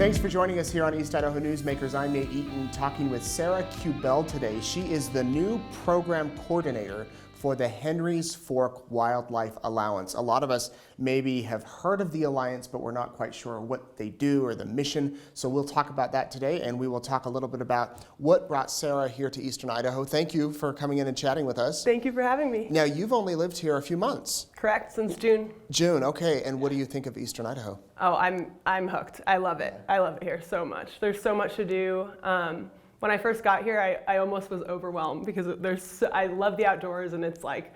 Thanks for joining us here on East Idaho Newsmakers. I'm Nate Eaton, talking with Sarah Cubells today. She is the new program coordinator for the Henrys Fork Wildlife Alliance. A lot of us maybe have heard of the Alliance, but we're not quite sure what they do or the mission. So we'll talk about that today, and we will talk a little bit about what brought Sarah here to Eastern Idaho. Thank you for coming in and chatting with us. Thank you for having me. Now, you've only lived here a few months. Correct, since June. June, okay. And what do you think of Eastern Idaho? Oh, I'm hooked. I love it. I love it here so much. There's so much to do. When I first got here, I almost was overwhelmed because I love the outdoors, and it's like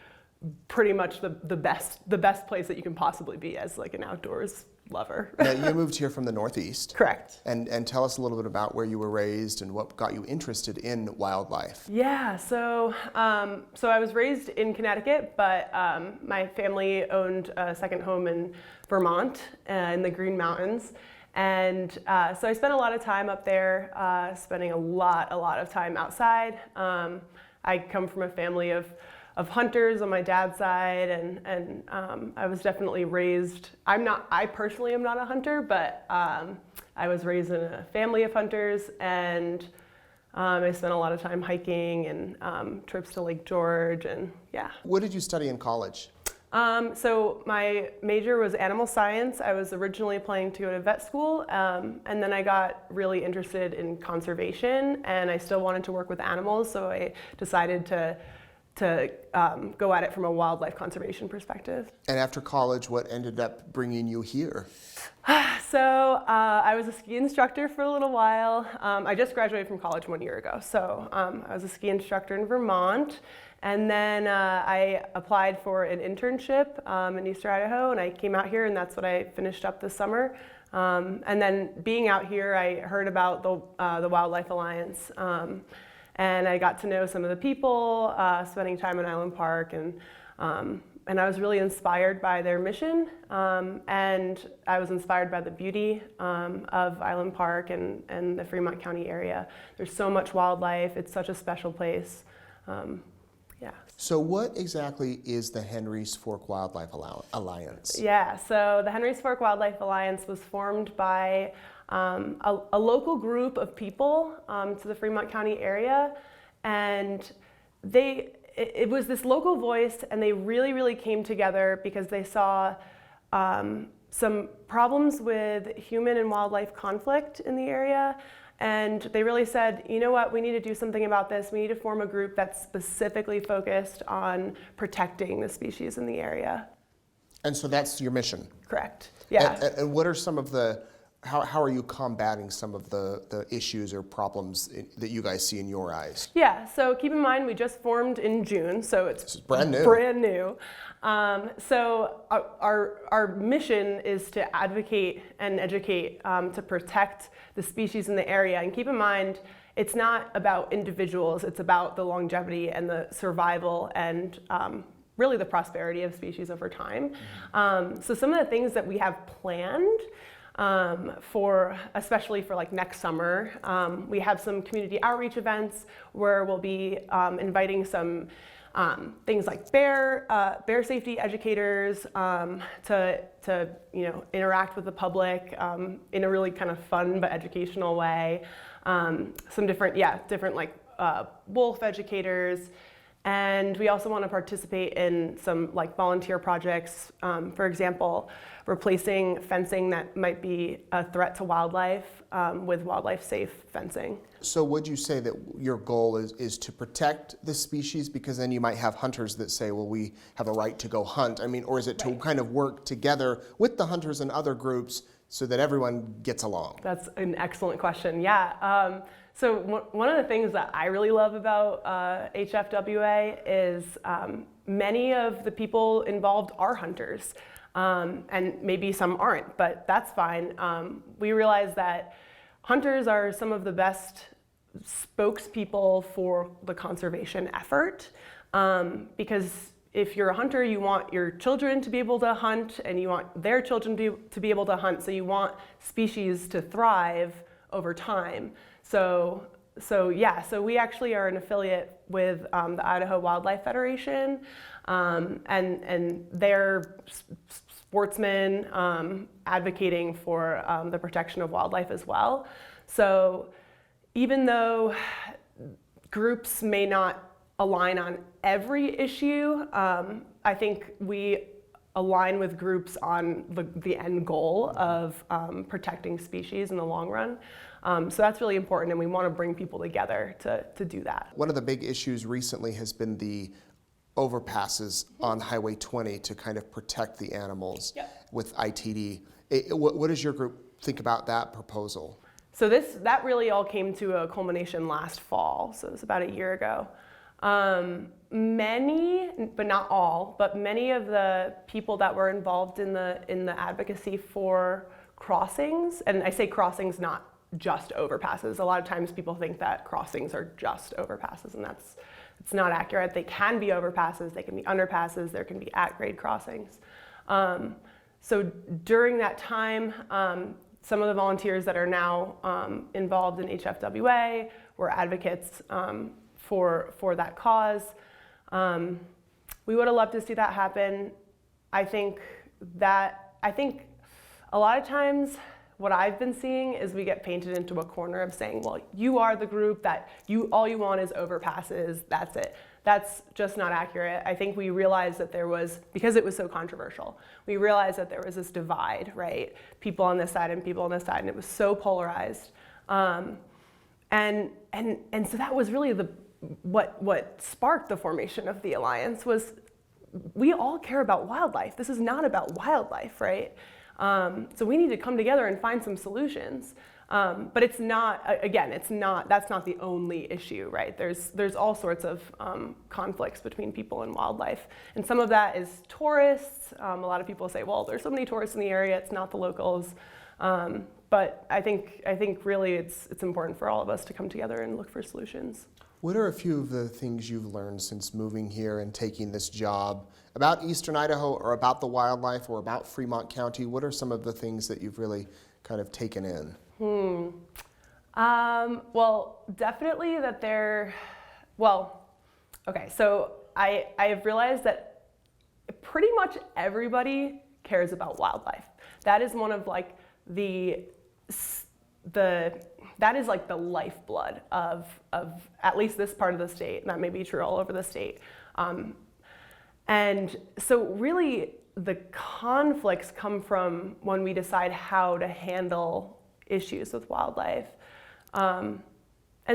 pretty much the best place that you can possibly be as like an outdoors lover. Now, you moved here from the Northeast. Correct. And tell us a little bit about where you were raised and what got you interested in wildlife. Yeah, so I was raised in Connecticut, but my family owned a second home in Vermont in the Green Mountains. And so I spent a lot of time up there, spending a lot of time outside. I come from a family of hunters on my dad's side, and I was definitely raised. I personally am not a hunter, but I was raised in a family of hunters, and I spent a lot of time hiking and trips to Lake George, and yeah. What did you study in college? So my major was animal science. I was originally planning to go to vet school, and then I got really interested in conservation, and I still wanted to work with animals, so I decided to go at it from a wildlife conservation perspective. And after college, what ended up bringing you here? So I was a ski instructor for a little while. I just graduated from college 1 year ago, so I was a ski instructor in Vermont. And then I applied for an internship in Eastern Idaho, and I came out here, and that's what I finished up this summer. And then being out here, I heard about the Wildlife Alliance, and I got to know some of the people, spending time in Island Park, and I was really inspired by their mission, and I was inspired by the beauty of Island Park and the Fremont County area. There's so much wildlife. It's such a special place. Yeah. So what exactly is the Henrys Fork Wildlife Alliance? Yeah, so the Henrys Fork Wildlife Alliance was formed by a local group of people to the Fremont County area, and it was this local voice, and they really came together because they saw some problems with human and wildlife conflict in the area. And they really said, you know what, we need to do something about this. We need to form a group that's specifically focused on protecting the species in the area. And so that's your mission? Correct, yeah. And what are some of how are you combating some of the issues or problems that you guys see in your eyes? Yeah, so keep in mind we just formed in June, so it's brand new. Brand new. So our mission is to advocate and educate to protect the species in the area. And keep in mind, it's not about individuals, it's about the longevity and the survival and really the prosperity of species over time. So some of the things that we have planned especially for like next summer, we have some community outreach events where we'll be inviting some things like bear safety educators to interact with the public in a really kind of fun but educational way. Some different like wolf educators. And we also want to participate in some like volunteer projects, for example, replacing fencing that might be a threat to wildlife with wildlife safe fencing. So would you say that your goal is to protect the species, because then you might have hunters that say, well, we have a right to go hunt. I mean, or is it to kind of work together with the hunters and other groups so that everyone gets along? That's an excellent question, yeah. So one of the things that I really love about HFWA is many of the people involved are hunters, and maybe some aren't, but that's fine. We realize that hunters are some of the best spokespeople for the conservation effort, because if you're a hunter, you want your children to be able to hunt, and you want their children to be able to hunt, so you want species to thrive over time. So we actually are an affiliate with the Idaho Wildlife Federation, and their sportsmen advocating for the protection of wildlife as well. So even though groups may not align on every issue, I think we align with groups on the end goal of protecting species in the long run. So that's really important, and we want to bring people together to do that. One of the big issues recently has been the overpasses on Highway 20 to kind of protect the animals with ITD. What does your group think about that proposal? So that really all came to a culmination last fall, so it was about a year ago. Many, but not all, but many of the people that were involved in the advocacy for crossings, and I say crossings, not just overpasses. A lot of times people think that crossings are just overpasses, and it's not accurate. They can be overpasses, they can be underpasses, there can be at-grade crossings. So during that time, some of the volunteers that are now involved in HFWA were advocates for that cause. We would have loved to see that happen. I think a lot of times what I've been seeing is we get painted into a corner of saying, well, you are the group that all you want is overpasses, that's it. That's just not accurate. I think we realized that there was, because it was so controversial, we realized that there was this divide, right? People on this side and people on this side, and it was so polarized. And so that was really what sparked the formation of the Alliance. Was we all care about wildlife. This is not about wildlife, right? So we need to come together and find some solutions. But it's not, again, that's not the only issue, right? There's all sorts of conflicts between people and wildlife. And some of that is tourists. A lot of people say, well, there's so many tourists in the area, it's not the locals. But I think really it's important for all of us to come together and look for solutions. What are a few of the things you've learned since moving here and taking this job about Eastern Idaho, or about the wildlife, or about Fremont County? What are some of the things that you've really kind of taken in? Well, definitely that okay, so I've realized that pretty much everybody cares about wildlife. That is one of like that is like the lifeblood of at least this part of the state, and that may be true all over the state. And so really the conflicts come from when we decide how to handle issues with wildlife. And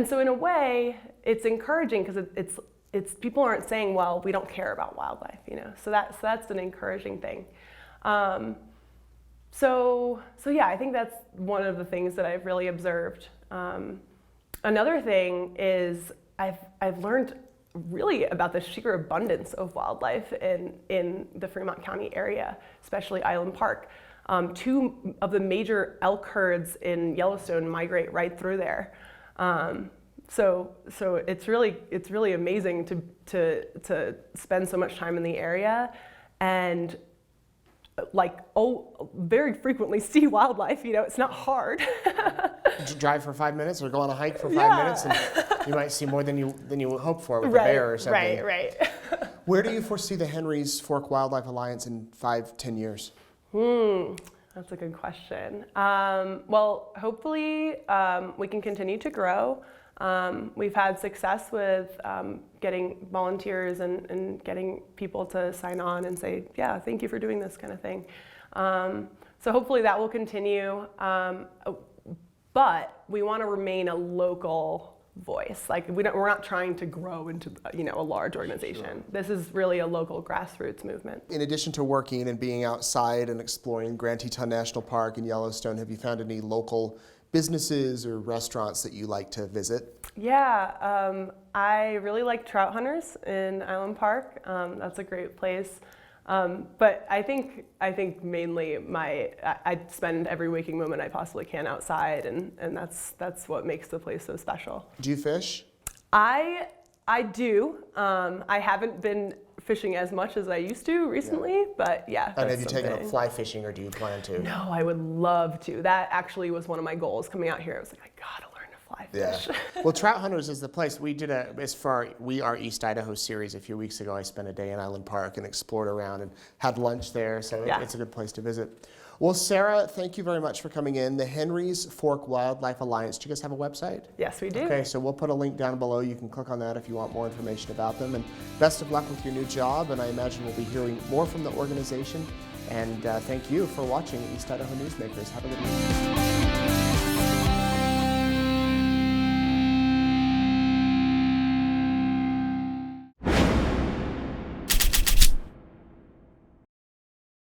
so in a way, it's encouraging because it's people aren't saying, well, we don't care about wildlife, you know. So that's an encouraging thing. So yeah, I think that's one of the things that I've really observed. Another thing is I've learned really about the sheer abundance of wildlife in the Fremont County area, especially Island Park. Two of the major elk herds in Yellowstone migrate right through there. So it's really amazing to spend so much time in the area and very frequently see wildlife. You know, it's not hard. Drive for 5 minutes or go on a hike for 5 minutes, and you might see more than you hope for with a bear or something. Right. Where do you foresee the Henrys Fork Wildlife Alliance in 5-10 years? That's a good question. Well, hopefully we can continue to grow. We've had success with getting volunteers and getting people to sign on and say, yeah, thank you for doing this kind of thing. So hopefully that will continue. But we want to remain a local voice. Like we're not trying to grow into a large organization. Sure. This is really a local grassroots movement. In addition to working and being outside and exploring Grand Teton National Park and Yellowstone, have you found any local businesses or restaurants that you like to visit? Yeah, I really like Trout Hunters in Island Park. That's a great place. But I think mainly I spend every waking moment I possibly can outside, and that's what makes the place so special. Do you fish? I do. I haven't been fishing as much as I used to recently, but yeah. And have you taken up fly fishing, or do you plan to? No, I would love to. That actually was one of my goals coming out here. I was like, I gotta learn to fly Yeah. fish. Well, Trout Hunters is the place. We did We Are East Idaho series a few weeks ago. I spent a day in Island Park and explored around and had lunch there, so Yeah. it's a good place to visit. Well, Sarah, thank you very much for coming in. The Henrys Fork Wildlife Alliance, do you guys have a website? Yes, we do. Okay, so we'll put a link down below. You can click on that if you want more information about them. And best of luck with your new job, and I imagine we'll be hearing more from the organization. And thank you for watching East Idaho Newsmakers. Have a good week.